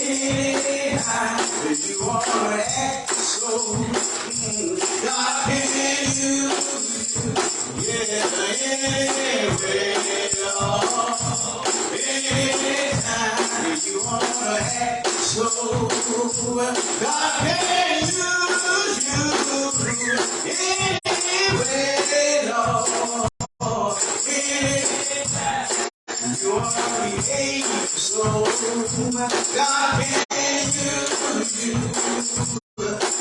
anytime if you wanna act so. God can use you, yeah, anyway, Lord. Anytime if you wanna act so, God can use you anyway, Lord. Anytime you wanna behave so, God can use you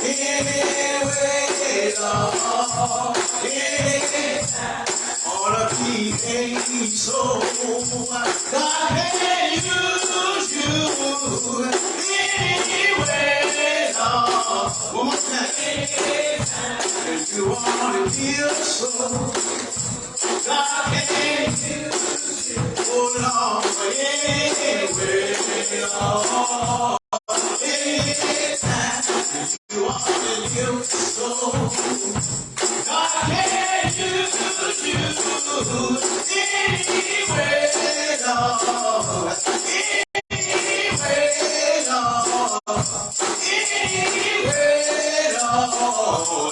anyway, Lord. Anytime wanna behave so, God can use you anyway, Lord. One more time. If you wanna feel so, God can use you. Oh Lord, anyway, Lord. Anytime you want to live so, God can use you anyway, Lord. Anyway, Lord. Anyway, Lord.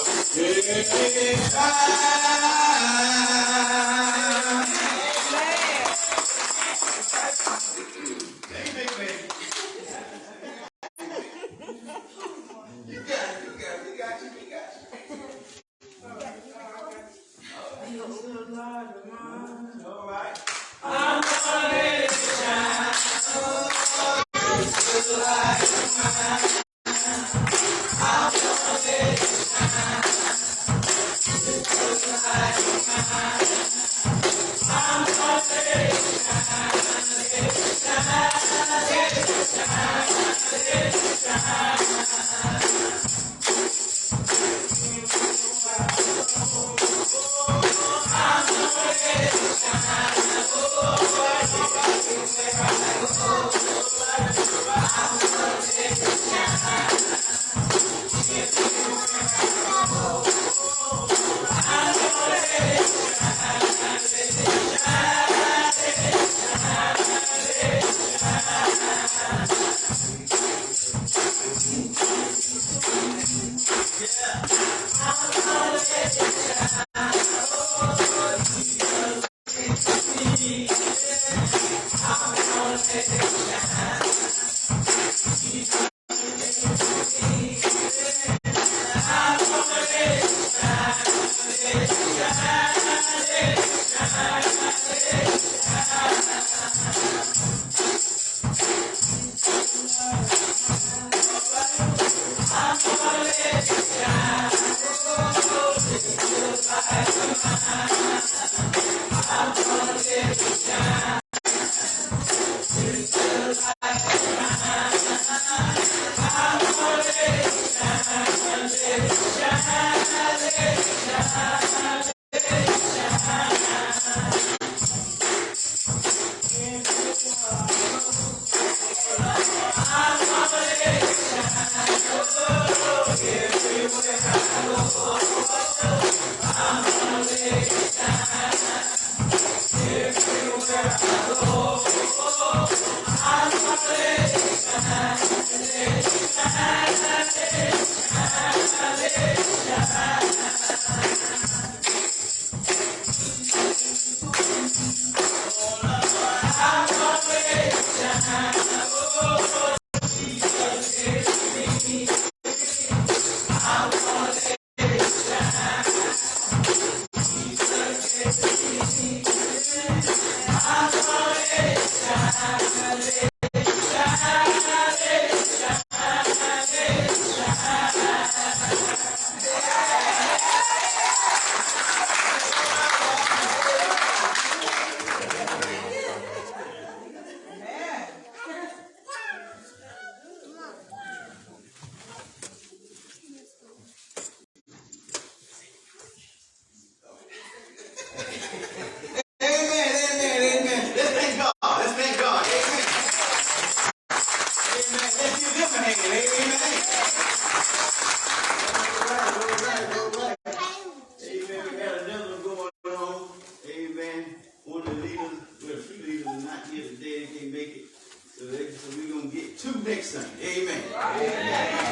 next Sunday. Amen. Good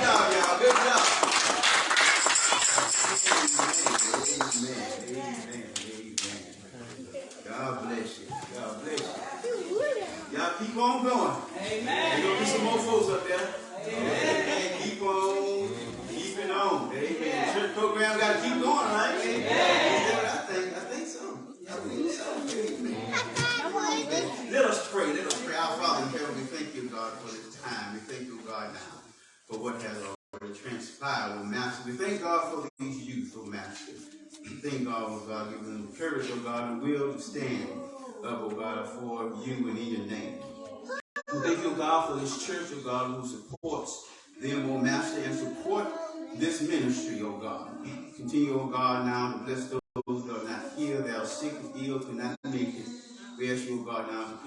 job, y'all. Good job. Amen. God bless you. God bless you. Y'all keep on going. Amen. There's going to be some more folks up there. Amen. Keep on keeping on. Amen. Church program got to keep going, right? Amen. I think so. Amen. Let us pray. Let us pray. Our Father in heaven, we thank you, God, for this time. We thank you, God, now for what has already transpired, oh Master. We thank God for these youth, oh Master. We thank God, oh God, giving them the courage, oh God, and will to stand up, oh God, for you and in your name. We thank you, God, for this church, oh God, who supports them, oh Master, and support this ministry, oh God. Continue, oh God, now to bless those who are not here, that are sick and ill, cannot make it. We ask you, oh God, now to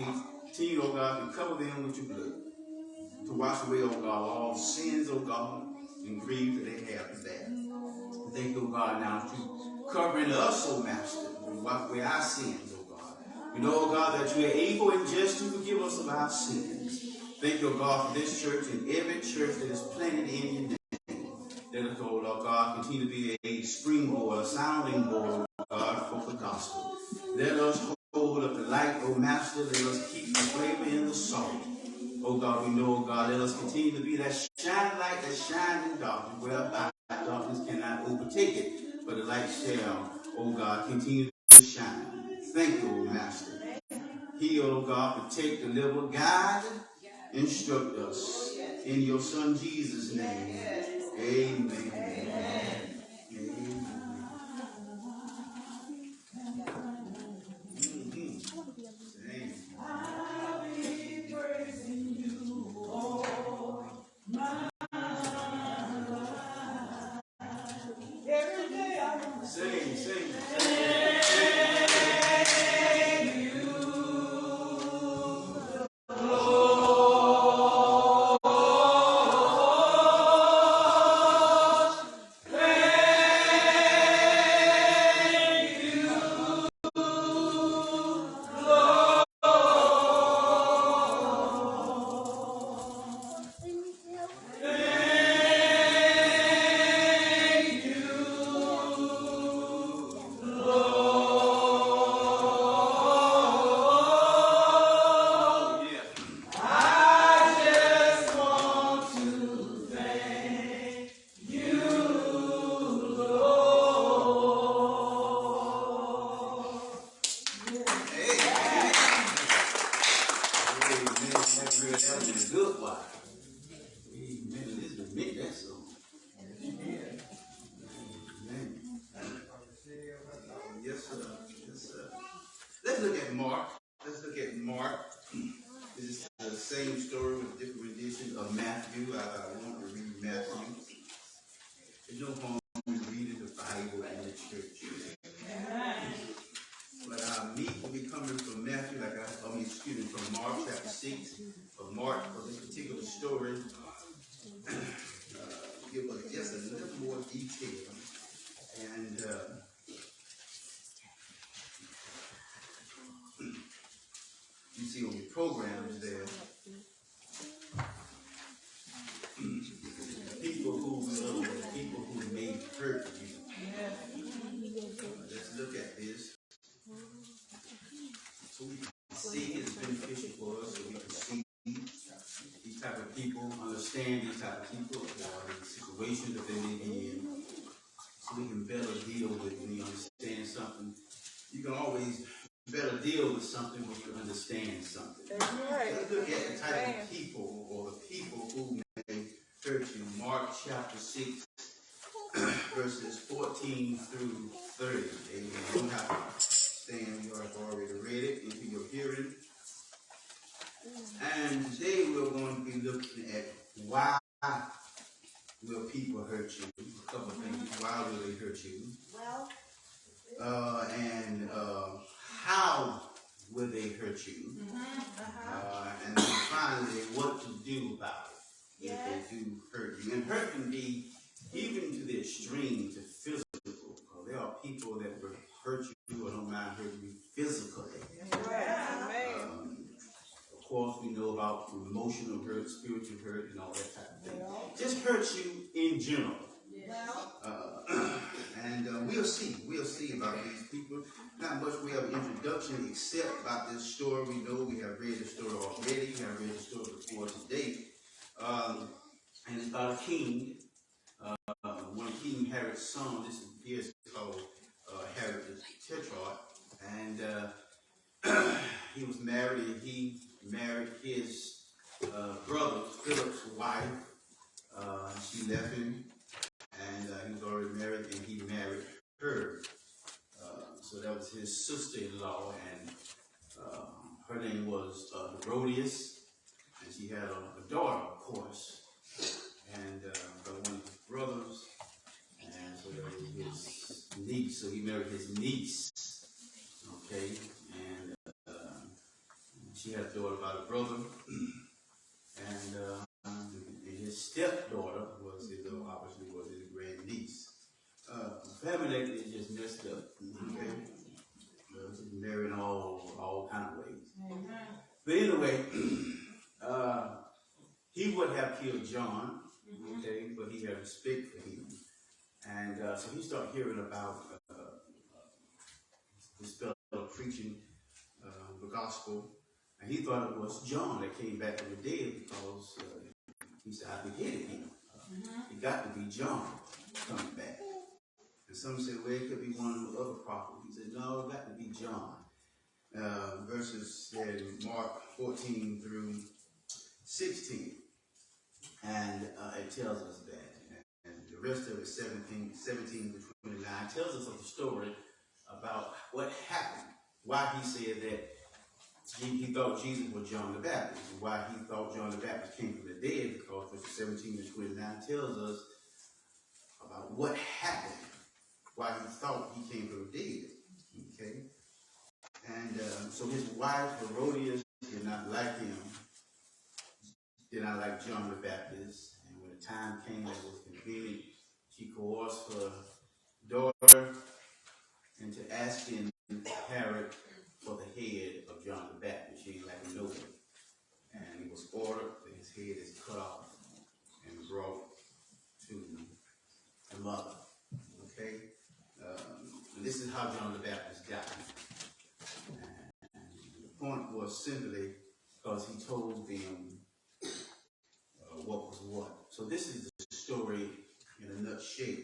continue, oh God, to cover them with your blood, to wash away, oh God, all sins, oh God, and grief that they have in that. We thank you, oh God, now to covering us, oh Master, and wash away our sins, oh God. We know, oh God, that you are able and just to forgive us of our sins. Thank you, oh God, for this church and every church that is planted in your name. Let us, oh Lord God, continue to be a springboard, a sounding board, oh God, for the gospel. Let us hold up the light, oh Master. Let us keep the flavor in the salt. Oh God, we know, oh God, let us continue to be that shining light that shines in darkness, whereby darkness cannot overtake it. But the light shall, oh God, continue to shine. Thank you, oh Master. Heal, oh God, protect, deliver, guide, instruct us. In your Son Jesus' name. Amen. Amen. Let's look at Mark. This is the same story with different renditions of Matthew. I want to read Matthew. There's no harm in reading the Bible in the church. But our meat will be coming from Matthew, from Mark chapter 6. But Mark, for this particular story, give us just a little more detail. And you see on the programs there, people who may hurt you. Let's look at this. So we can see it's beneficial for us, so we can see these type of people, understand these type of people, the situations that they may be in, so we can better deal with when you understand something. You can always better deal with something when you understand something. Right. Let's look at the type of people or the people who may hurt you. Mark chapter 6, verses 14 through 30. Amen. You don't have to stand. You have already read it into your hearing. And today we're going to be looking at why will people hurt you. A couple of things. Why will they hurt you? And how will they hurt you? And then finally, what to do about it if they do hurt you. And hurt can be even to the extreme, to physical. There are people that will hurt you or don't mind hurting you physically. Of course, we know about about emotional hurt, spiritual hurt, and all that type of thing. Just hurts you in general. And we'll see about these people. Not much we have an introduction except about this story. We know we have read the story already. We have read the story before today. And it's about a king. One King Herod's son. This is called Herod the Tetrarch. And he was married, and he married his brother, Philip's wife. She left him. And he was already married, and he married her. So that was his sister-in-law, and her name was Herodias, and she had a daughter, of course, and one of his brothers, and so that was his niece. So he married his niece, okay, and she had a daughter by the brother, and his stepdaughter was his obviously was his grandniece. Family is just messed up. Okay, just married in all kind of ways. But anyway, he would have killed John. Okay, but he had respect for him, and so he started hearing about this fellow preaching the gospel, and he thought it was John that came back from the dead because he said, I beheaded him. It got to be John coming back. And some said, well, it could be one of the other prophets. He said, no, it got to be John. Verses in Mark 14 through 16. And it tells us that. And the rest of it, 17 to 29, tells us of the story about what happened. Why he said that he thought Jesus was John the Baptist, and why he thought John the Baptist came from the dead, because verses 17 to 29 tells us about what happened, why he thought he came from the dead. Okay? And so his wife, Herodias, did not like him, did not like John the Baptist, and when the time came that was convenient, she coerced her daughter into asking Herod for the head of John the Baptist. She didn't like him nobody. And it was ordered that his head is cut off and brought to the mother. Okay? And this is how John the Baptist got him. And the point was simply because he told them what was what. So this is the story in a nutshell.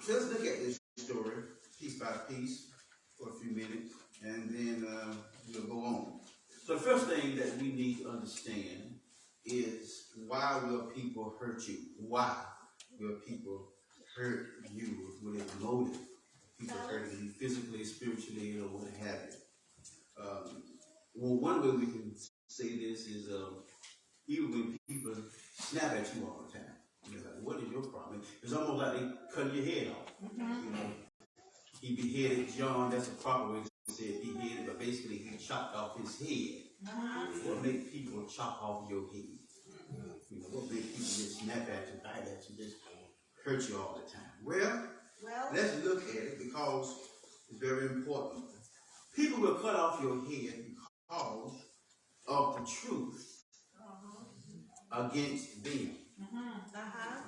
So let's look at this story piece by piece for a few minutes, and then we'll go on. So the first thing that we need to understand is, why will people hurt you? Why will people hurt you? What is the motive? People hurting you physically, spiritually, or what have you. Well, one way we can say this is even when people snap at you all the time. You're like, what is your problem? It's almost like they cut your head off. You know, he beheaded John. That's a proper way to say beheaded, but basically he chopped off his head. What make people chop off your head? You know, what make people just snap at you, bite at you, just hurt you all the time? Well, let's look at it because it's very important. People will cut off your head because of the truth against them.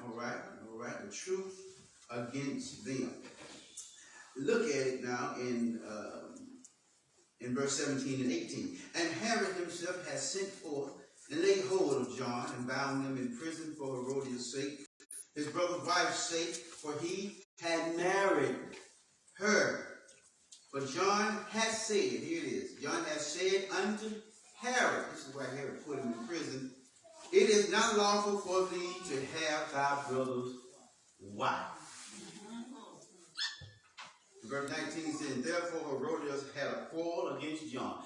All right, the truth against them. Look at it now in verse 17 and 18. And Herod himself has sent forth and laid hold of John and bound him in prison for Herodias' sake, his brother's wife's sake, for he had married her. But John has said, here it is, John has said unto Herod, this is why Herod put him in prison, it is not lawful for thee to have thy brother's wife. Verse 19 says, therefore Herodias had a quarrel against John.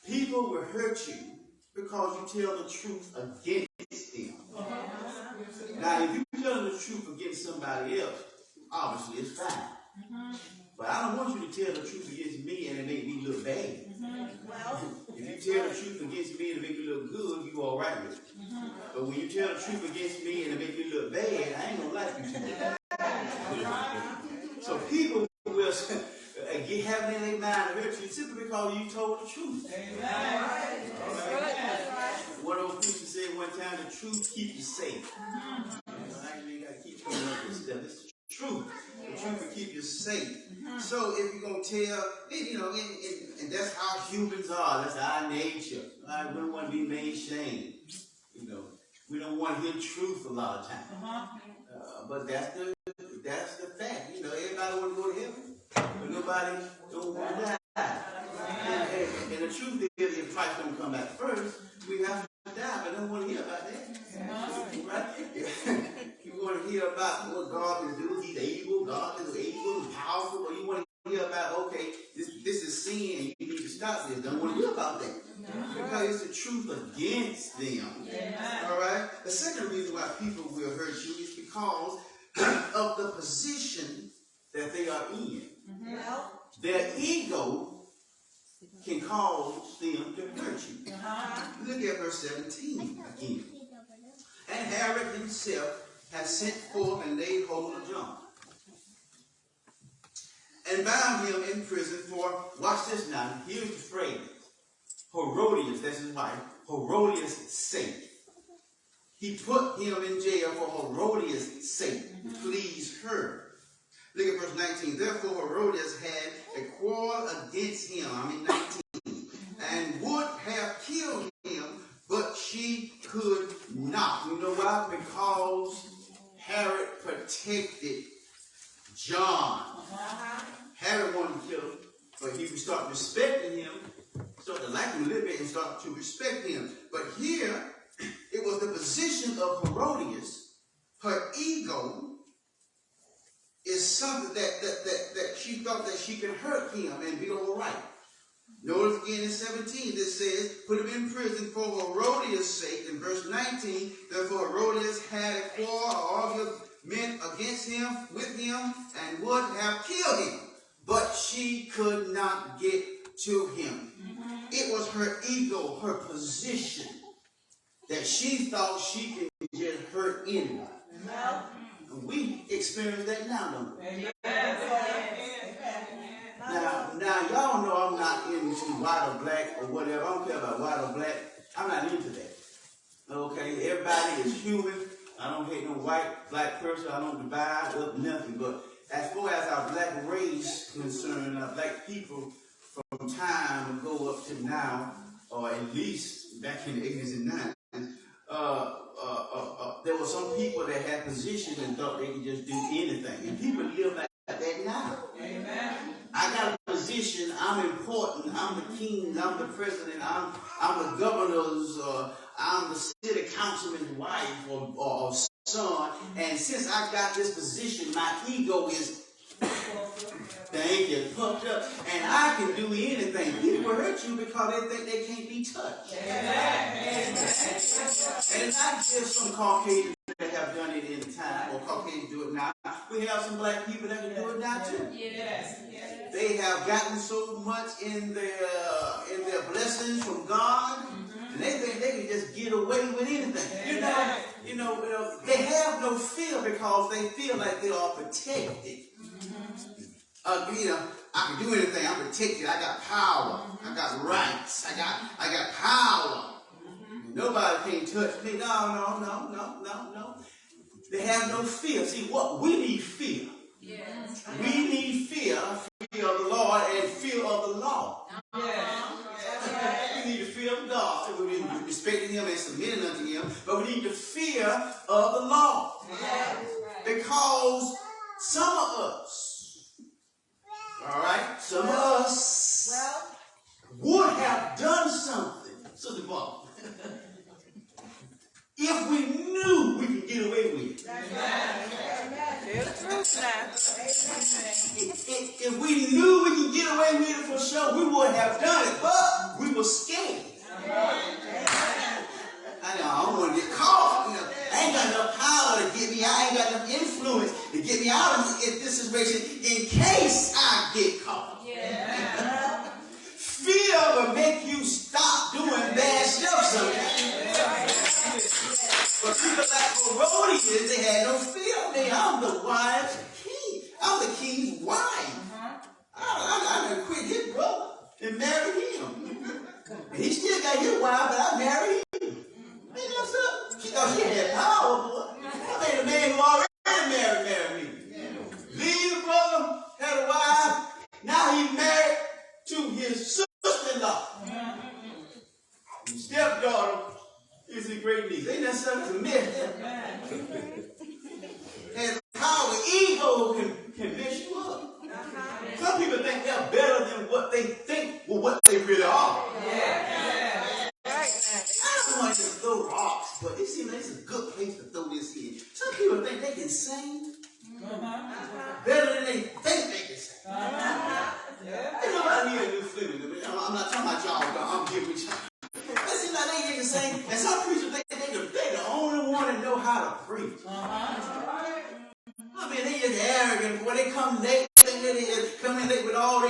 People will hurt you because you tell the truth against them. Now, if you tell the truth against somebody else, obviously it's fine. But I don't want you to tell the truth against me and it make me look bad. If you tell the truth against me and it make me look good, you all right with it. But when you tell the truth against me and it make me look bad, I ain't gonna like you too much. So people will have it in their mind to hurt you simply because you told the truth. Amen. one time, the truth keeps you safe. You got to keep coming up with stuff. It's the truth. The truth will keep you safe. So if you're going to tell, and that's how humans are. That's our nature. Right? We don't want to be made shame. We don't want to hear truth a lot of times. But that's the fact. Everybody want to go to heaven, but nobody don't want to die. And the truth is, if Christ don't come back first, we have to die. But don't want to hear about that, right? You want to hear about what God can do. He's able. God is able and powerful. Or you want to hear about, okay, this is sin and you need to stop this. Don't want to hear about that. Because it's the truth against them. All right? The second reason why people will hurt you is because of the position that they are in. Their ego can cause them to hurt you. Look at verse 17 again. And Herod himself has sent forth and laid hold of John, and bound him in prison for, watch this now, here's the phrase, Herodias, that's his wife, Herodias' sake. He put him in jail for Herodias' sake, to please her. Look at verse 19. Therefore Herodias had a quarrel against him, 19, and would have killed him, but she could not. You know why? Because Herod protected John. Herod wanted to kill him, but he would start respecting him, start to like him a little bit and start to respect him. But here, it was the position of Herodias. Her ego is something that she thought that she could hurt him and be all right. Notice again in 17, it says, put him in prison for Herodias' sake. In verse 19, therefore Herodias had a quarrel or argument against him, with him, and would have killed him. But she could not get to him. It was her ego, her position, that she thought she could just hurt anybody. We experience that now, don't we? Now, y'all know I'm not into white or black or whatever. I don't care about white or black. I'm not into that. Okay? Everybody is human. I don't hate no white, black person. I don't divide up nothing. But as far as our black race concerned, our black people from time ago up to now, or at least back in the 80s and 90s, there were some people that had positions and thought they could just do anything. And people live like that now. Amen. I got a position, I'm important, I'm the king, I'm the president, I'm the governor's, I'm the city councilman's wife or son, and since I got this position, my ego is, thank you, puffed up, and I can do anything. People hurt you because they think they can't be touched. And it's not just some Caucasians that have done it in time, or Caucasians do it now. We have some black people that can do it now too. They have gotten so much in their blessings from God, and they think they can just get away with anything. They have no fear because they feel like they are protected. I can do anything. I'm protected. I got power. I got rights. I got power. Nobody can touch me. No. They have no fear. See, what we need fear. We need fear of the Lord and fear of the law. We need the fear of God. We need to respect Him and submitting unto Him. But we need the fear of the law. Because some of us, all right, some of us would have done something, Sister Bob, if we knew we could get away with it. If we knew we could get away with it for sure, we would have done it, but we were scared. I don't want to get caught. I ain't got enough power to get me out. I ain't got enough influence to get me out of this situation in case I get caught. Fear will make you stop doing bad stuff sometimes. But people like Herodias, they had no fear of me. I'm the wife's king. I'm the king's wife. I done quit his brother and married him. And he still got his wife, but I married him. Ain't that something? She thought she had power, boy. I mean, the man who already married me. Leave the brother, had a wife. Now he's married to his sister-in-law. His stepdaughter is a great niece. Ain't that something to miss? And how the ego can mess you up. Some people think they're better than what they think or what they really are. I don't want to throw rocks, but it seems like it's a good place to throw this in. Some people think they can sing better than they think they can sing. Ain't nobody need a new flute. I'm not talking about y'all, but I'm giving with y'all. It seems like they can sing, and some preachers think they're the only one that know how to preach. I mean, they just arrogant. When they come late, they come in late with all the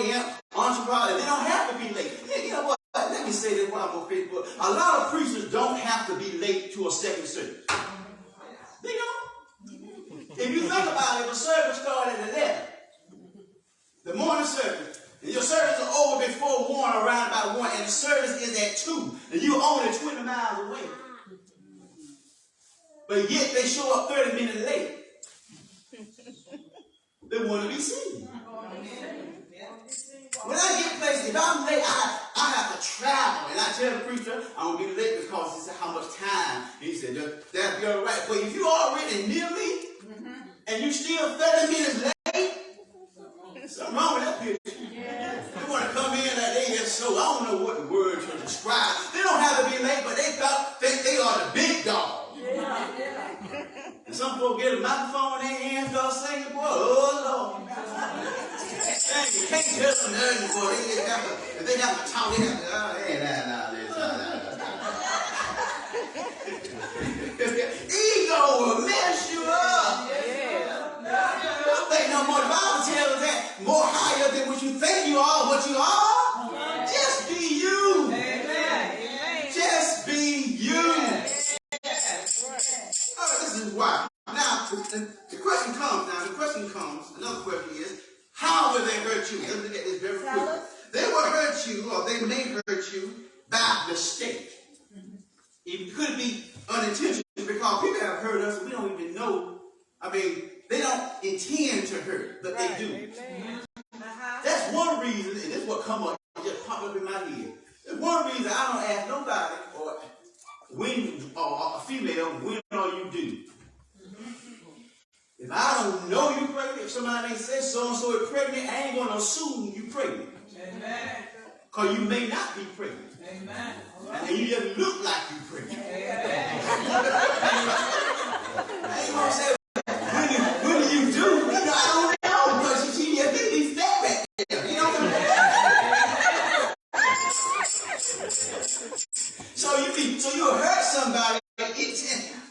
entourage. They don't have to be late. You know what? Let me say this while I'm on Facebook. A lot of preachers don't have to be late to a second service. They don't. If you think about it, the service started at 11. The morning service. And your service is over before 1, around about 1, and the service is at 2. And you're only 20 miles away. But yet they show up 30 minutes late. They want to be seen. When I get places, if I'm late, I have to travel. And I tell the preacher, I'm going to be late because he said, how much time? And he said, that'll be all right. But if you're already near me, and you still 30 minutes late, something wrong with that picture. They want to come in like they just so, I don't know what the word to describe. They don't have to be late, but they think they are the big dog. And some folks get a microphone in their hands, start singing, boy, oh Lord. You can't tell them nothing, boy. If they have to talk, they have to, ego will mess you up. Don't think no more. The Bible tells us that more higher than what you think you are, what you are. Just be you. Just be you. Oh, this is why. Now, the question comes, another question is, how will they hurt you? Let's look at this very quickly. They will hurt you, or they may hurt you by mistake. It could be unintentional, because people have hurt us and we don't even know. I mean, they don't intend to hurt, but they do. That's one reason, and this is what come up, just pop up in my head. There's one reason I don't ask nobody, or a female, when are you due? If I don't know you pregnant, if somebody says so-and-so is pregnant, I ain't going to assume you pregnant. Because you may not be pregnant. And then you just look like you pregnant. I ain't going to say, when do you do? You know, I don't know, because she just didn't be fat back there. You know what I'm saying? So you'll hurt somebody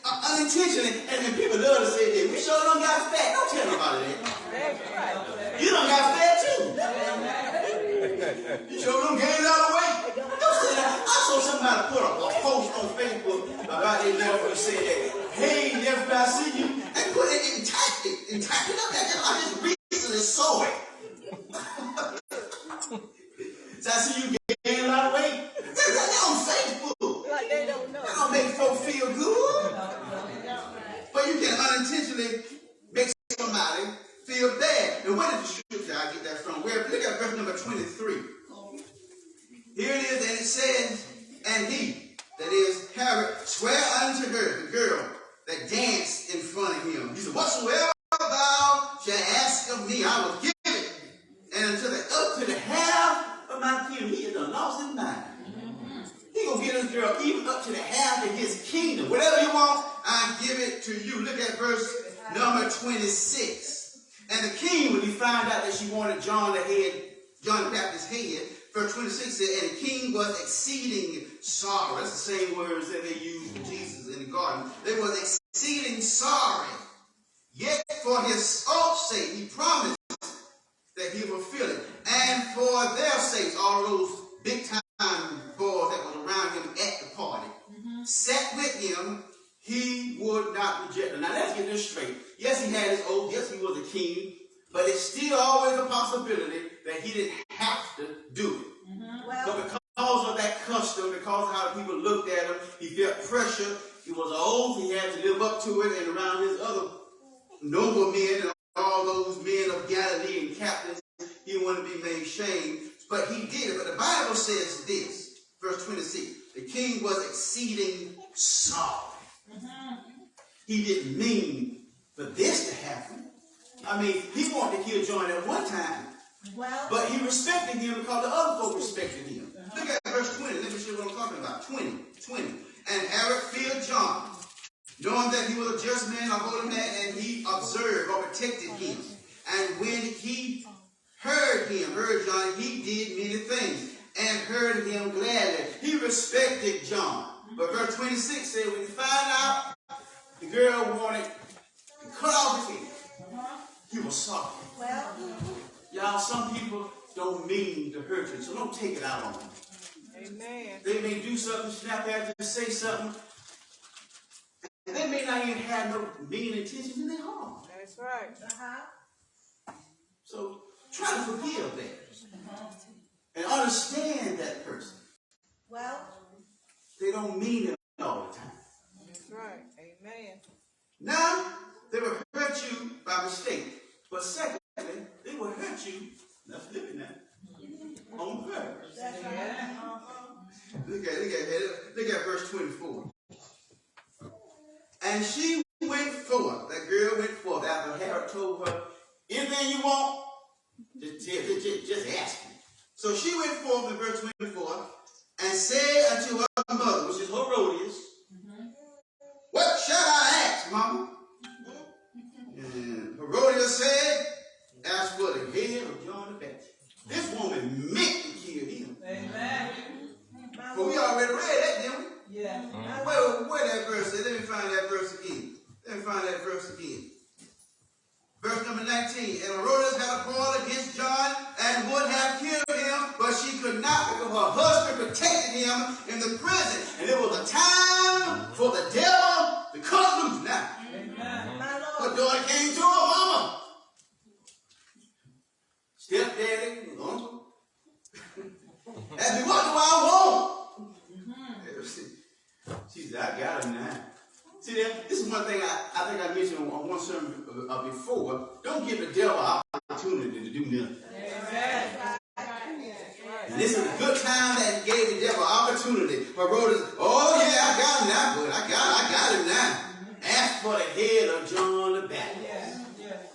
unintentionally, and people love to say that. We sure don't got fat. Don't tell nobody that. You don't got fat too. You sure don't gain a lot of weight. Don't say that. I saw somebody put a post on Facebook about their nephew and said that, hey, nephew, I see you. And put it and typed it up. I just recently saw it. So I see you gain a lot of weight. That's on Facebook. Like they don't know. That don't make folks feel good. But you can unintentionally make somebody feel bad. And where did the scripture I get that from? Look at verse number 23. Here it is, and it says, and he, that is Herod, swear unto her, the girl that danced in front of him. He said, whatsoever thou shalt ask of me, I will give it. And up to the half of my kingdom, he has done lost his mind. He gonna get this girl even up to the half of his kingdom. Whatever you want, I give it to you. Look at verse number 26. And the king, when he found out that she wanted John the Baptist's head, verse 26 said, and the king was exceeding sorry. That's the same words that they used for Jesus in the garden. They was exceeding sorry. Yet for his oath's sake, he promised that he would fulfill it. And for their sakes, all those big time boys that was around him at the party, sat with him, he would not reject them. Now let's get this straight. Yes, he had his oath. Yes, he was a king. But it's still always a possibility that he didn't have to do it. But because of that custom, because of how people looked at him, he felt pressure. it was an oath. He had to live up to it, and around his other noble men and all those men of Galilee and captains, he wanted to be made shame. But he did it. But the Bible says this, verse 26, the king was exceeding sorry. He didn't mean for this to happen. I mean, he wanted to kill John at one time. Well, but he respected him because the other folk respected him. Look at verse 20. Let me show you what I'm talking about. 20. And Herod feared John, knowing that he was a just man, a holy man, and he observed or protected him. And when he heard John, he did many things and heard him gladly. He respected John. But verse 26 said, when he found out the girl wanted to cut off his head, he was sorry. Well, y'all, some people don't mean to hurt you, so don't take it out on them. Amen. They may do something, snap at you, say something, and they may not even have no mean intentions in their heart. That's right. So try to forgive that and understand that person. Well, they don't mean it all the time. That's right. Amen. Now, they will hurt you by mistake. But secondly, they will hurt you, now flip it now, on purpose. That's right. Look at verse 24. And she went forth, that girl went forth after Herod told her, anything you want, just ask me. So she went forth in verse 24 and said unto her mother, which is Herodias, what shall I ask, mama? And Herodias said, ask for the head of John the Baptist. This woman meant to kill him. Amen. But we already read that, didn't we? Yeah. Where that verse is? Let me find that verse again. Verse number 19. And Herodias had a quarrel against John and would have killed him, but she could not because her husband protected him in the prison. And it was a time for the devil to cut loose now. Amen. Her daughter came to her mama. Stepdaddy, uncle. Asked me, what do I want? She said, I got him now. See, this is one thing I think I mentioned on one sermon before. Don't give the devil an opportunity to do nothing. Amen. And this is a good time that he gave the devil an opportunity. Herodias, oh yeah, I got him now, but I got him now. Ask for the head of John the Baptist.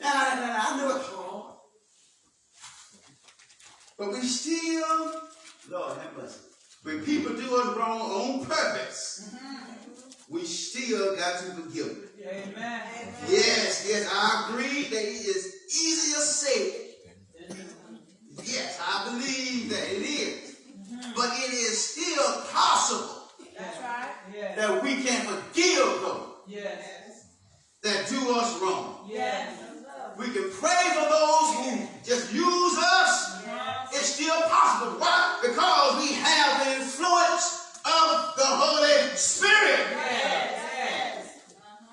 Now, I know it's hard. But we still, Lord have mercy, when people do us wrong on purpose, we still got to forgive them. Amen. Yes, I agree that it is easier said. Yes, I believe that it is. But it is still possible. That's right. That we can forgive those that do us wrong. Yes. We can pray for those who just use us. It's still possible. Why? Because we have the influence of the Holy Spirit.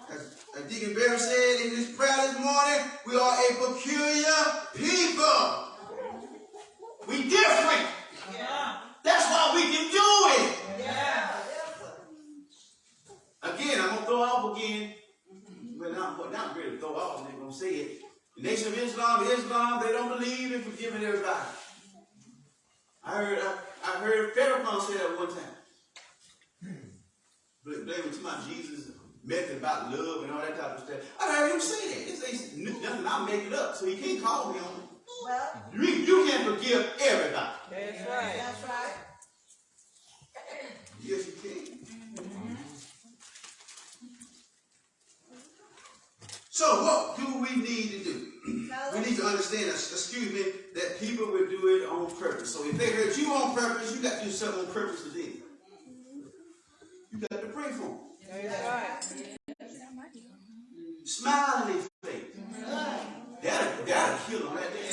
As Deacon Barry said in his prayer this morning, we are a peculiar people. We different. That's why we can do it. Again, I'm going to throw off again. Well, not really throw off, I'm going to say it. The Nation of Islam, they don't believe in forgiving everybody. I heard Farrakhan say that one time. Blaming to my Jesus method about love and all that type of stuff. I heard him say that. This ain't nothing I make it up, so he can't call me on it. Well, you can't forgive everybody. That's right. That's right. Yes, you can. So what do we need to do? We need to understand, that people will do it on purpose. So if they hurt you on purpose, you got to do something on purpose to them. You got to pray for them. That's right. Smile in their face. That'll kill them right there.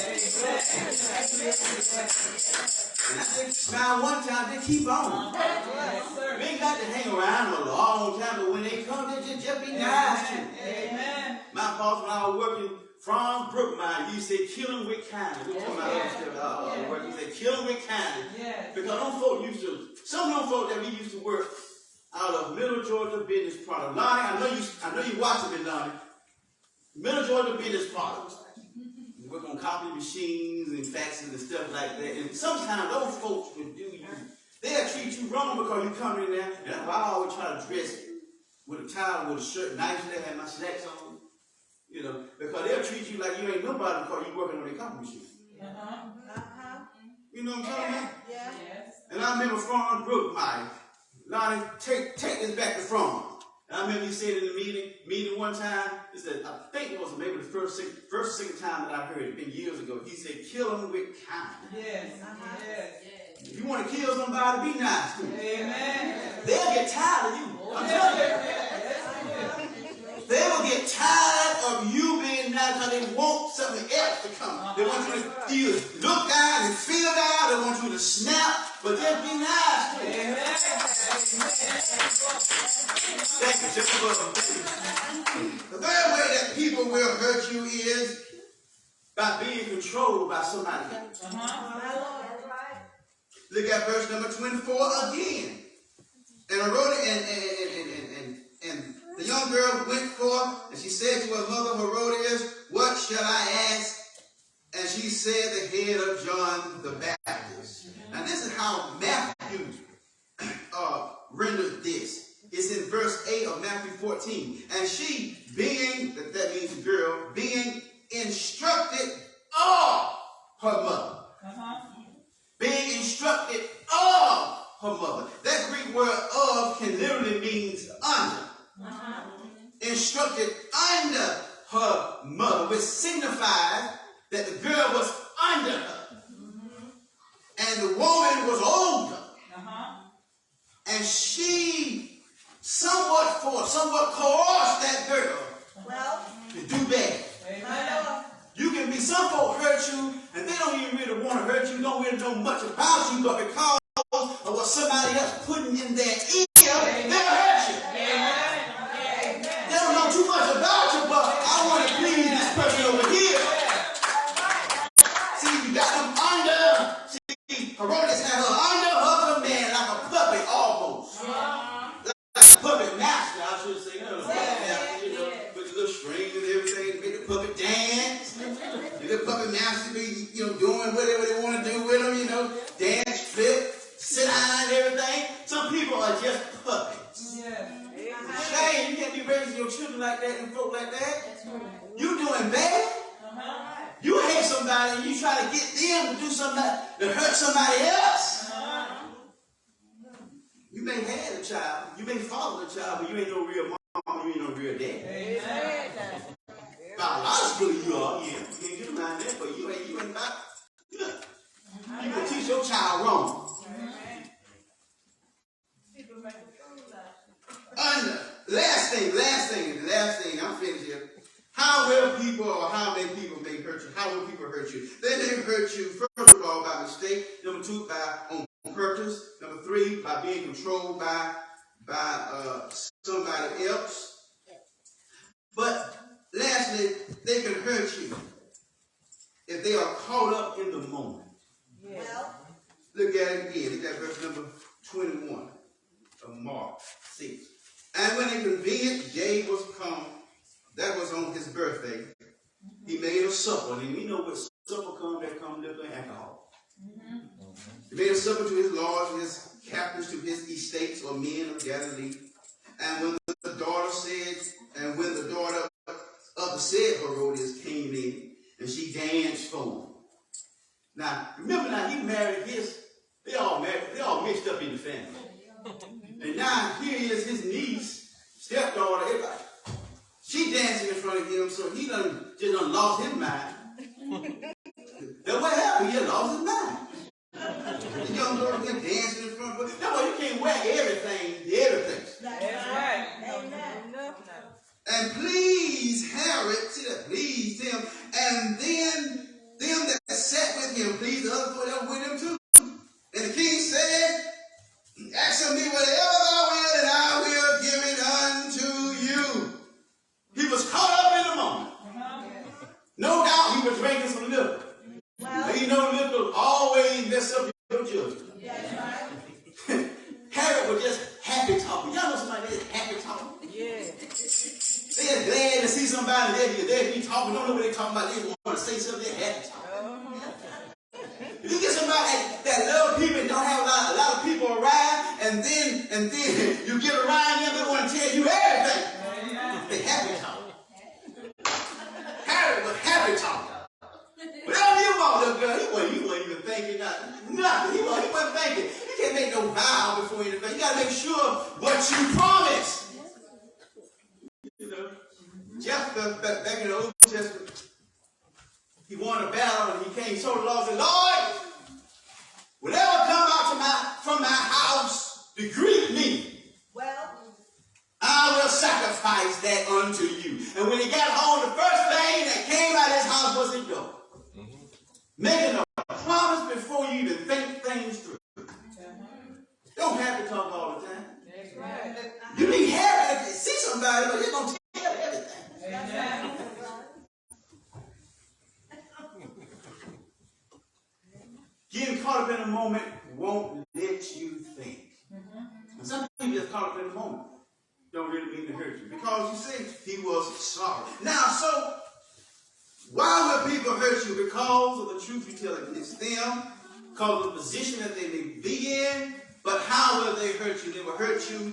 And I think smile one time, they keep on. We ain't got to hang around them a long time, but when they come, they just be nice to them. Amen. My boss, when I was working from Brookmine, he said, kill them with kindness. We talking about work. He said, kill them with kindness. Because them folk some of them folk that we used to work out of Middle Georgia Business Products. Lonnie, I know you watching me, Lonnie. Middle Georgia Business Products. You work on copy machines and faxes and stuff like that. And sometimes those folks will do you. They'll treat you wrong because you come in there. And that's why I always try to dress with a tie, with a shirt, nicely, have my slacks on. You know, because they'll treat you like you ain't nobody because you're working on their copy machine. You know what I'm talking about? Yeah. And I remember Franz Brookmeyer, Lonnie, take this back to Franz. And I remember he said in the meeting one time, he said, I think it was maybe the first or second time that I heard it, it's been years ago. He said, kill them with kindness. Yes. If you want to kill somebody, be nice to them. Amen. They'll get tired of you. I'm telling you. They will get tired of you being nice because they want something else to come. They want you to look down and feel down. They want you to snap, but just be nice to them. Amen. Thank you, Sister. The third way that people will hurt you is by being controlled by somebody else. Look at verse number 24 again. And I wrote it, and the young girl went forth, and she said to her mother Herodias, what shall I ask? And she said, the head of John the Baptist. Now this is how Matthew renders this. It's in verse 8 of Matthew 14. And she, being, that means the girl, being instructed of her mother. Being instructed of her mother. That Greek word of can literally means under. Instructed under her mother, which signifies that the girl was under her. And the woman was older. And she somewhat coerced that girl to do bad. You can be, some folk hurt you, and they don't even really want to hurt you, don't really know much about you, but because of what somebody else putting in their ear, they'll hurt you. They don't know too much about you, but I want to please this person over here. See, you got them under. See, Herodias had her under her command like a puppet almost. Like a puppet master, I should say. You know, the puppet master, you know, with the little strings and everything, make the puppet dance. The puppet master be, you know, doing whatever they want to do with them, you know, dance, flip, sit down and everything. Some people are just puppets. Shame, you can't be raising your children like that and folk like that. You doing bad. You hate somebody and you try to get them to do something to hurt somebody else. You may have a child, you may father the child, but you ain't no real mom, you ain't no real dad. Biologically you are, yeah. You can't get around that, but you ain't about, yeah. You can teach your child wrong. Last thing, I'm finished here. How many people may hurt you? How will people hurt you? They may hurt you, first of all, by mistake. Number 2, on purpose. Number 3, by being controlled by somebody else. But lastly, they can hurt you if they are caught up in the moment. Look at it again. Look at verse number 21 of Mark 6. And when a convenient day was come, that was on his birthday, he made a supper. And we know what supper comes, that comes liquor and alcohol. He made a supper to his lords, to his captains, to his estates or men of Galilee. And when the daughter of the said Herodias came in, and she danced for him. Now, remember now, he married they all mixed up in the family. And now here is his niece, stepdaughter, everybody. She dancing in front of him, so he just done lost his mind. That's what happened, he lost his mind. The young girl here dancing in front of him. That's why you can't wear everything to every place. That's right. Amen. And please Herod, see that, please him, and then them that sat with him, please the other four that were with him too. And the king said, ask of me whatever thou wilt, and I will give it unto you. He was caught up in the moment. No doubt he was drinking some liquor. Well, you know liquor always mess up your judgment. Herod was just happy talking. Y'all They're glad to see somebody there. They be talking, don't know what they're talking about. They want to say something, they're happy talking. If you get somebody that love people and don't have a lot of people around, and then you get around them, they want to tell you everything. They happy talking. Happy talking. Whatever you want, little girl, he wasn't even thinking nothing. He wasn't thinking. You can't make no vow before anything. You got to make sure what you promise. You know, Jephthah, back in the Old Testament, he won a battle and he came, told the Lord, said, Lord, whatever come out from my house to greet me, I will sacrifice that unto you. And when he got home, the first thing that came out of his house was a door. Making a promise before you even think things through. Don't have to talk all the time. You need help if you see somebody, but you're going to tell everything. Getting caught up in a moment won't let you think. And some people get caught up in a moment. Don't really mean to hurt you. Because you see, he was sorry. Now, so, why will people hurt you? Because of the truth you tell against them, because of the position that they may be in. But how will they hurt you? They will hurt you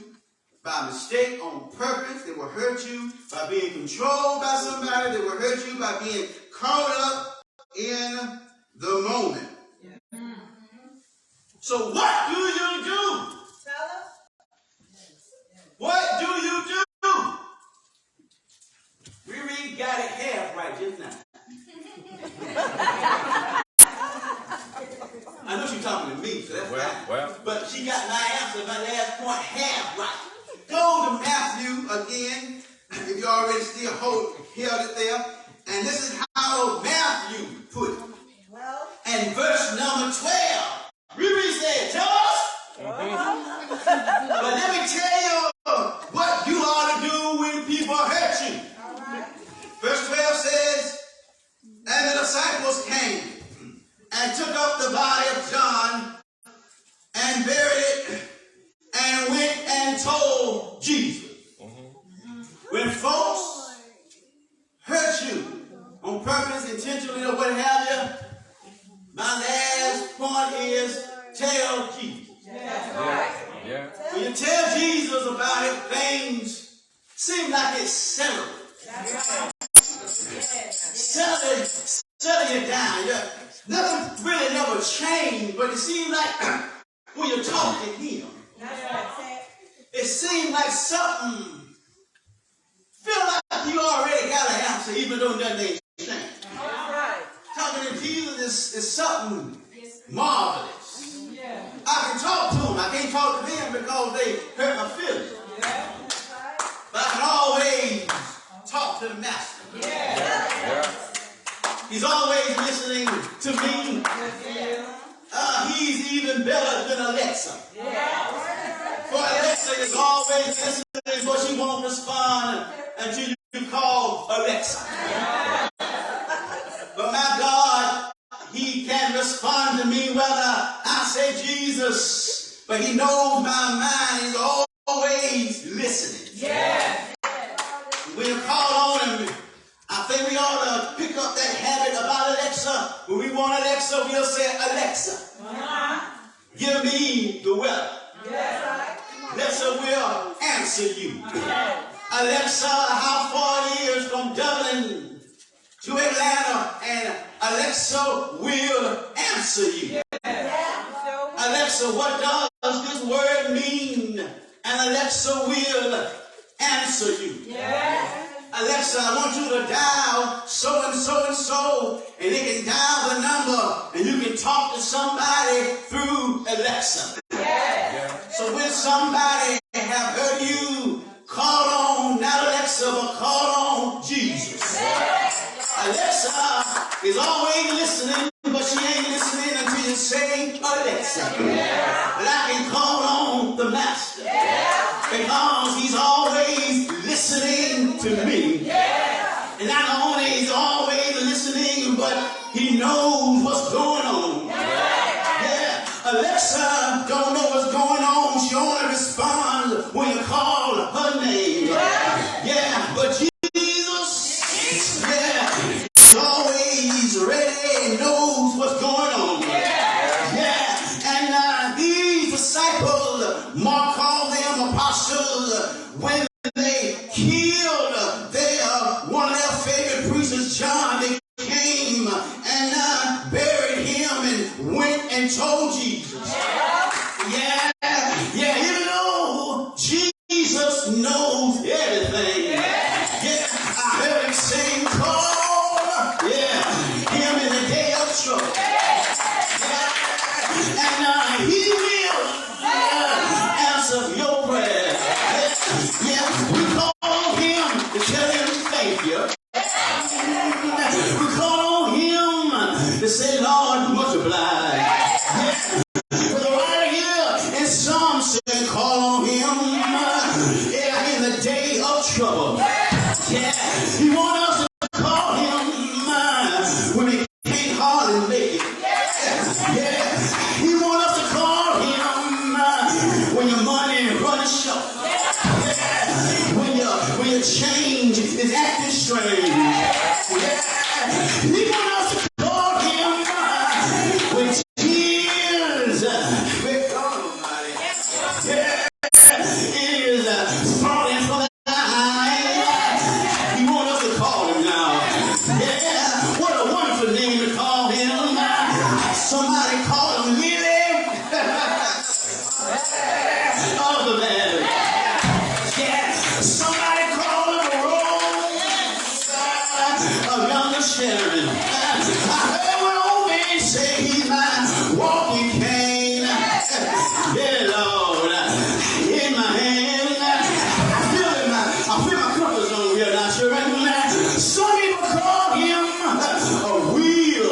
by mistake, on purpose. They will hurt you by being controlled by somebody. They will hurt you by being caught up in the moment. So what do you do? Tell us. What do you do? We got it half right just now. I know she's talking to me, so that's fine. But she got my answer, my last point, half right. Go to Matthew again, if you already still held it there. And this is how Matthew put it. And verse number 12. Ruby said, tell us. But let me tell you what you ought to do when people hurt you. Verse 12 says, and the disciples came and took up the body of John and buried it and went and told Jesus. When folks hurt you on purpose, intentionally, or what have you, my last point is tell Jesus. Yeah. When you tell Jesus about it, things seem like it's settled. Settle you down. Nothing really never changed, but it seems like when you talk to him, it seems like something feel like you already got an answer, even though nothing ain't changed. Talking to Jesus is something marvelous. I can talk to them. I can't talk to them because they hurt my feelings. But I can always talk to the Master. He's always listening to me. He's even better than Alexa. For Alexa is always listening, but she won't respond until you call Alexa. But my God, he can respond to me whether I say Jesus, but he knows my mind is always listening. When you call on him, I think we ought to pick up that habit about Alexa. When we want Alexa, we'll say, Alexa, give me the weather. Alexa will answer you. Alexa, how far it is from Dublin to Atlanta, and Alexa will answer you. Alexa, what does this word mean? And Alexa will answer you. Alexa, I want you to dial so and so and so, and it can dial the number, and you can talk to somebody through Alexa. So when somebody have heard you, call on not Alexa, but call on Jesus. Alexa is always listening, but she ain't listening until you say Alexa. But I can call on the Master because he's always listening to me. And not only is he always listening, but he knows what's going on. Alexa don't know what's going on. She only responds when you call her name. told Jesus. Yeah, even though Jesus knows everything. Yeah, I heard him sing, call, him in the day of trouble. And he will answer your prayer. We call him to tell him thank you. We call on him to say, Lord, multiply. Right here in Psalm said, call on him in the day of trouble. He wants us to call him when he can't hardly make it. He wants us to call him when your money runs short. When your change is acting strange. He wants us to call him when tears with God Almighty is falling from the eye. He wants us to call him now. What a wonderful name to call him. Somebody call him Lily of the Valley. Somebody call him Rose of Younger Sharon. I heard one old man say he's my walking cane. Lord, in my hand. I feel my comfort zone here, not sure. Some people call him a wheel.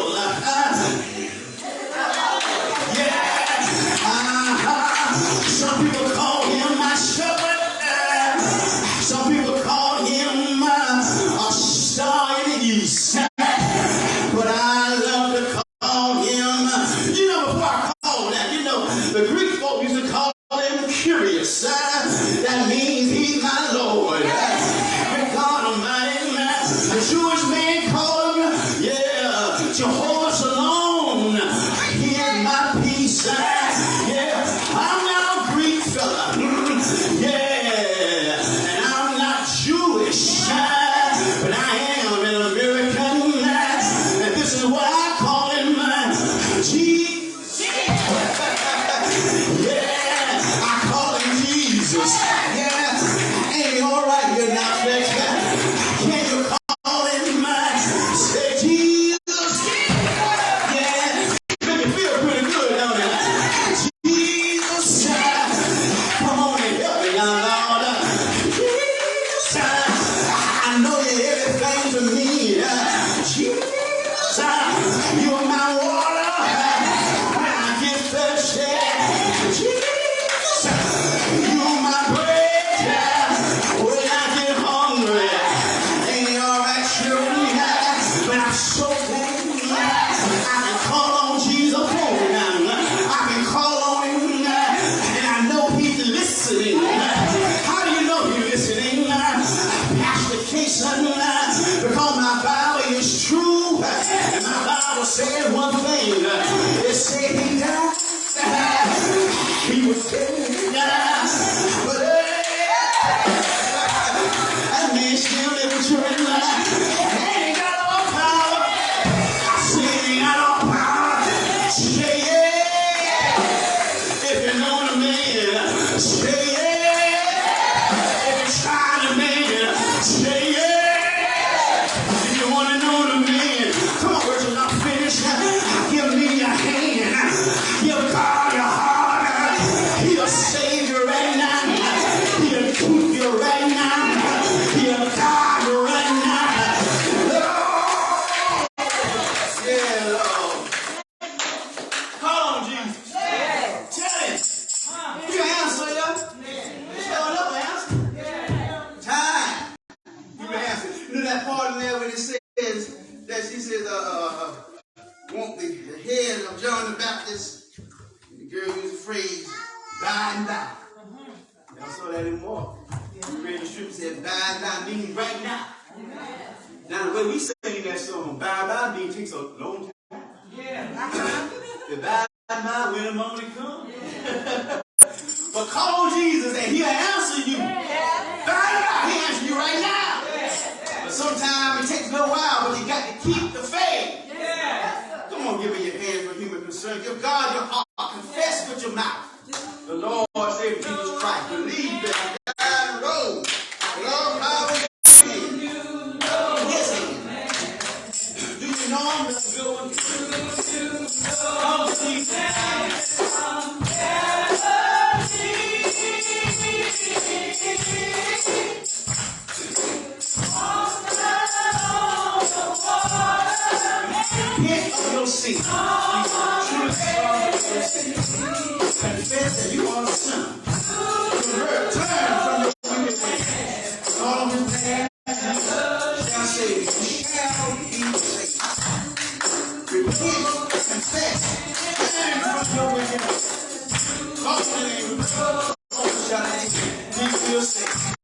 Some people call him my shepherd. Some people call him a star in the east. But I love to call him, before I call that, the Greek folk used to call him curious. That means he's my Lord. God Almighty. The Jewish man called him, Jehovah Shalom. He is my peace. I'm not a Greek fella. And I'm not Jewish. But I am an American. And this is what I call him. Jesus. I call him Jesus. Ain't he all right here now, flex? Can you call him? Say Jesus. Make me feel pretty good, don't it? Jesus. Come on and help me now, Lord. Jesus. I know you're everything to me. Jesus. You're my water when I get thirsty. Jesus. You're my bread when I get hungry. Ain't it all right, children? But I'm so glad I can call on Jesus for me now. I can call on him and I know he's listening. How do you know he's listening? Pastor Cason, because my Bible is true. And my Bible said one thing. It said he died. He was dead. But that man still living children. Ain't got no power. I said ain't got no power. Say if you know the man. Say if you're trying to make it. Say if you want to know the man. Come on, Virgil, I'm finished. Give me your hand. Give God your heart. He'll save you right now. He'll keep you right now. He'll guide you right now. Lord. Call on Jesus. Tell him. He'll answer you. Showing up and answer. Time. He will answer. That part in there when it says that she says, want the head of John the Baptist. The girl used the phrase, by and by. Y'all saw that in Mark. We read the scripture said, by and by means right now. Now, the way we sing that song, by and by means takes a long time. The by and by when the moment comes. But call Jesus and he'll answer you. By and by, he'll answer you right now. But sometimes it takes a little while, but you got to keep the faith. Come on, give me your hands. human concern. Give God your heart. Confess with your mouth the Lord Savior Jesus Christ. Believe that He died and rose. And all power in His hand. Do you know Him? That's a good one. Come see repent of your sin. Truly sorry for your sin. Confess that you are a sinner. Turn from your wicked ways. Call on His name. Shall save you. Shall be saved. Repent, confess, turn from your wicked ways. Call on the name of the Lord. Shall be saved.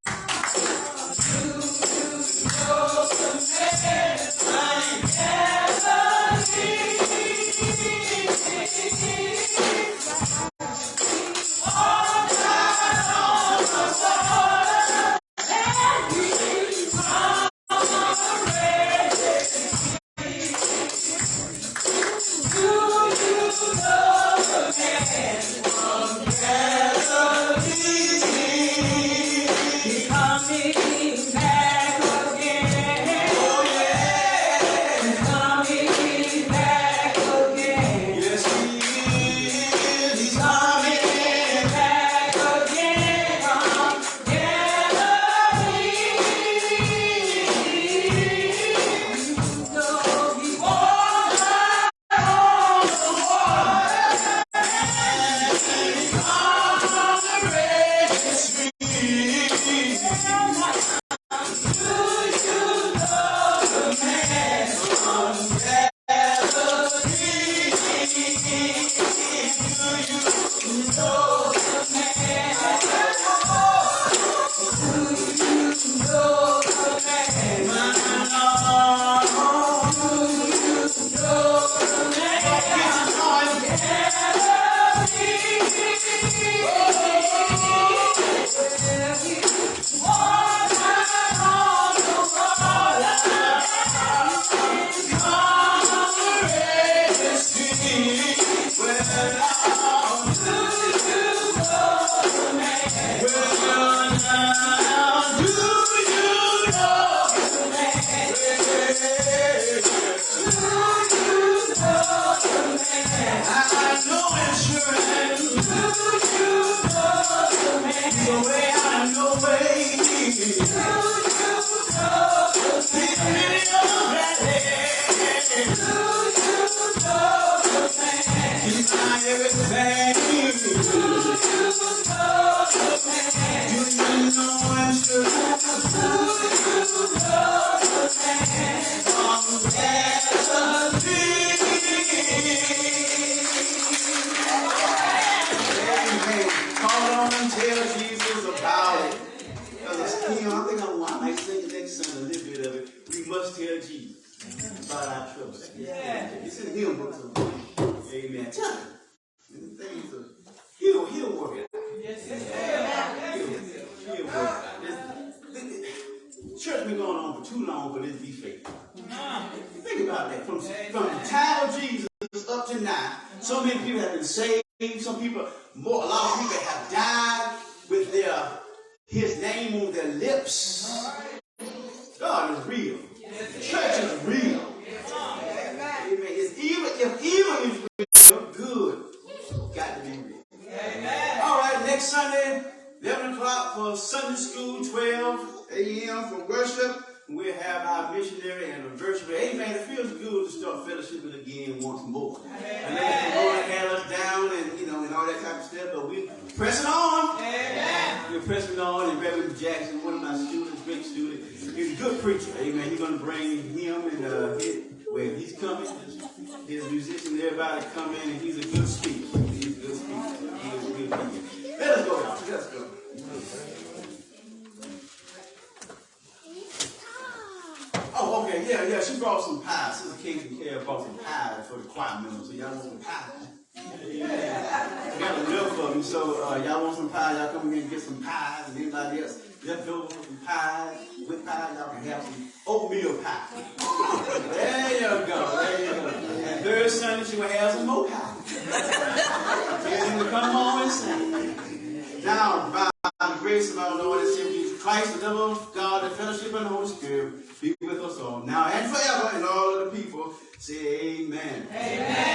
Sunday, she will have some more power. Tell him to come home and sing. Now, by the grace of our Lord and Savior Jesus Christ, the love of God, the fellowship of the Holy Spirit, be with us all, now and forever, and all of the people say amen. Amen.